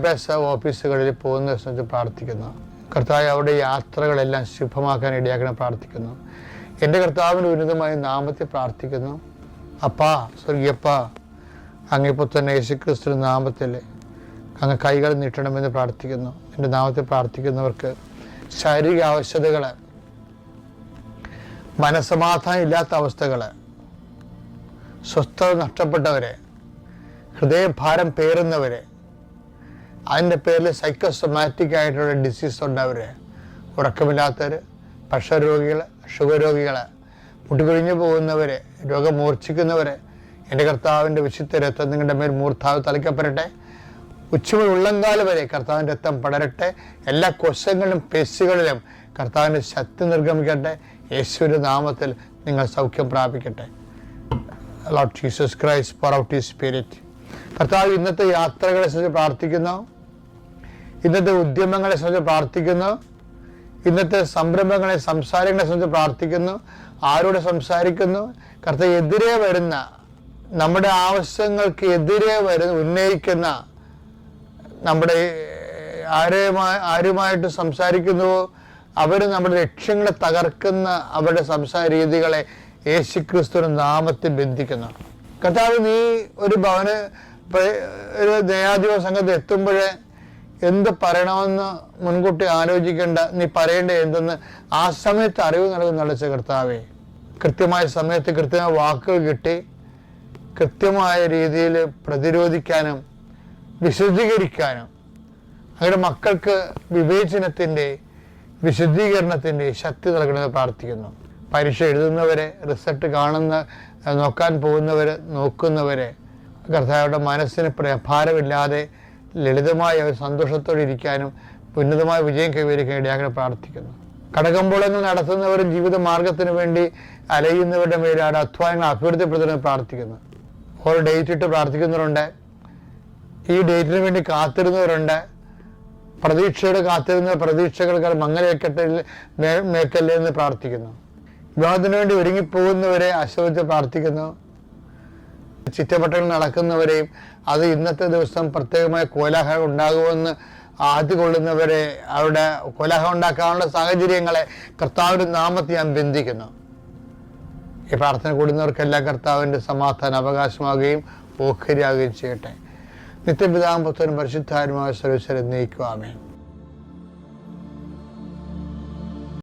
വിദ്യാഭ്യാസ ഓഫീസുകളിൽ പോകുന്ന സമയത്ത് പ്രാർത്ഥിക്കുന്നു. കർത്താവ് അവിടെ യാത്രകളെല്ലാം ശുഭമാക്കാൻ ഇടയാക്കണം പ്രാർത്ഥിക്കുന്നു. എൻ്റെ കർത്താവിൻ്റെ ഉന്നതമായ നാമത്തിൽ പ്രാർത്ഥിക്കുന്നു. അപ്പാ, സ്വർഗീയപ്പാ, അങ്ങിപ്പോൾ തന്നെ യേശുക്രിസ്തു നാമത്തിൽ അങ്ങ് കൈകൾ നീട്ടണമെന്ന് പ്രാർത്ഥിക്കുന്നു. എൻ്റെ നാമത്തിൽ പ്രാർത്ഥിക്കുന്നവർക്ക് ശാരീരിക ആവശ്യതകൾ, മനസ്സമാധാനം ഇല്ലാത്ത അവസ്ഥകൾ, സ്വസ്ഥത നഷ്ടപ്പെട്ടവരെ, ഹൃദയഭാരം പേറുന്നവരെ, അതിൻ്റെ പേരിൽ സൈക്കോസൊമാറ്റിക് ആയിട്ടുള്ള ഡിസീസ് ഉണ്ടവർ, ഉറക്കമില്ലാത്തവർ, പ്രഷർ രോഗികൾ, ഷുഗർ രോഗികൾ, മുട്ടുപിരിഞ്ഞു പോകുന്നവർ, രോഗം മൂർച്ഛിക്കുന്നവർ, എൻ്റെ കർത്താവിൻ്റെ വിശുദ്ധ രക്തം നിങ്ങളുടെ മേൽ മൂർധാവ് തളിക്കപ്പെടട്ടെ. ഉച്ചമുതൽ ഉള്ളംകാലം വരെ കർത്താവിൻ്റെ രക്തം പടരട്ടെ. എല്ലാ കോശങ്ങളിലും പേശികളിലും കർത്താവിൻ്റെ ശക്തി നിർഗമിക്കട്ടെ. യേശുവിൻ്റെ നാമത്തിൽ നിങ്ങൾ സൗഖ്യം പ്രാപിക്കട്ടെ. Lord Jesus Christ, pour out his spirit. കർത്താവ് ഇന്നത്തെ യാത്രകളെ സംബന്ധിച്ച് പ്രാർത്ഥിക്കുന്നു. ഇന്നത്തെ ഉദ്യമങ്ങളെ സംബന്ധിച്ച് പ്രാർത്ഥിക്കുന്നു. ഇന്നത്തെ സംരംഭങ്ങളെ, സംസാരങ്ങളെ സംബന്ധിച്ച് പ്രാർത്ഥിക്കുന്നു. ആരോട് സംസാരിക്കുന്നു? കർത്താവ് എതിരെ വരുന്ന, നമ്മുടെ ആവശ്യങ്ങൾക്ക് എതിരെ ഉന്നയിക്കുന്ന, നമ്മുടെ ആരുമായിട്ട് സംസാരിക്കുന്നുവോ അവർ നമ്മുടെ ലക്ഷ്യങ്ങളെ തകർക്കുന്ന അവരുടെ സംസാര രീതികളെ യേശുക്രിസ്തുവിന്റെ നാമത്തിൽ ബന്ധിക്കുന്നു. കർത്താവ്, നീ ഒരു ഒരു ന്യായാധിപ സംഘത്തിൽ എത്തുമ്പോഴേ എന്ത് പറയണമെന്ന് മുൻകൂട്ടി ആലോചിക്കേണ്ട, നീ പറയേണ്ട എന്തെന്ന് ആ സമയത്ത് അറിവ് നൽകുന്ന കർത്താവേ, കൃത്യമായ സമയത്ത് കൃത്യമായ വാക്കുകൾ കിട്ടി കൃത്യമായ രീതിയിൽ പ്രതിരോധിക്കാനും വിശദീകരിക്കാനും അവരുടെ മക്കൾക്ക് വിവേചനത്തിൻ്റെ, വിശദീകരണത്തിൻ്റെ ശക്തി നൽകണമെന്ന് പ്രാർത്ഥിക്കുന്നു. പരീക്ഷ എഴുതുന്നവരെ, റിസൾട്ട് നോക്കാൻ പോകുന്നവരെ, നോക്കുന്നവരെ കർത്താവരുടെ മനസ്സിന് ഭാരമില്ലാതെ ലളിതമായ ഒരു സന്തോഷത്തോടെ ഇരിക്കാനും ഉന്നതമായ വിജയം കൈവരിക്കാൻ ഇടയാക്കാൻ പ്രാർത്ഥിക്കുന്നു. കടകമ്പോളങ്ങൾ നടത്തുന്നവരും ജീവിത മാർഗത്തിന് വേണ്ടി അലയുന്നവരുടെ മേലാണ് അധ്വാനങ്ങൾ അഭിവൃദ്ധിപ്പെടുത്തുന്നത് പ്രാർത്ഥിക്കുന്നു. ഓരോ ഡേറ്റ് ഇട്ട് പ്രാർത്ഥിക്കുന്നവരുണ്ട്. ഈ ഡേറ്റിന് വേണ്ടി കാത്തിരുന്നവരുണ്ട്. പ്രതീക്ഷയുടെ കാത്തിരുന്ന പ്രതീക്ഷകൾക്ക് മേക്കല്ലേ എന്ന് പ്രാർത്ഥിക്കുന്നു. വിവാഹത്തിന് വേണ്ടി ഒരുങ്ങിപ്പോകുന്നവരെ ആശ്രയിച്ച് പ്രാർത്ഥിക്കുന്നു. ചുറ്റവട്ടങ്ങൾ നടക്കുന്നവരെയും അത് ഇന്നത്തെ ദിവസം പ്രത്യേകമായ കോലാഹലം ഉണ്ടാകുമെന്ന് ആദ്യ കൊള്ളുന്നവരെ, അവരുടെ കോലാഹലം ഉണ്ടാക്കാനുള്ള സാഹചര്യങ്ങളെ കർത്താവിൻ്റെ നാമത്തിൽ ഞാൻ ബന്ധിക്കുന്നു. ഈ പ്രാർത്ഥന കൂടുന്നവർക്കെല്ലാം കർത്താവിൻ്റെ സമാധാനം അവകാശമാകുകയും ഓഹരിയാകുകയും ചെയ്യട്ടെ. നിത്യപിതാവും പുത്രനും പരിശുദ്ധാത്മാവുമായ സർവ്വീശ്വരൻ നയിക്കുവാമേ.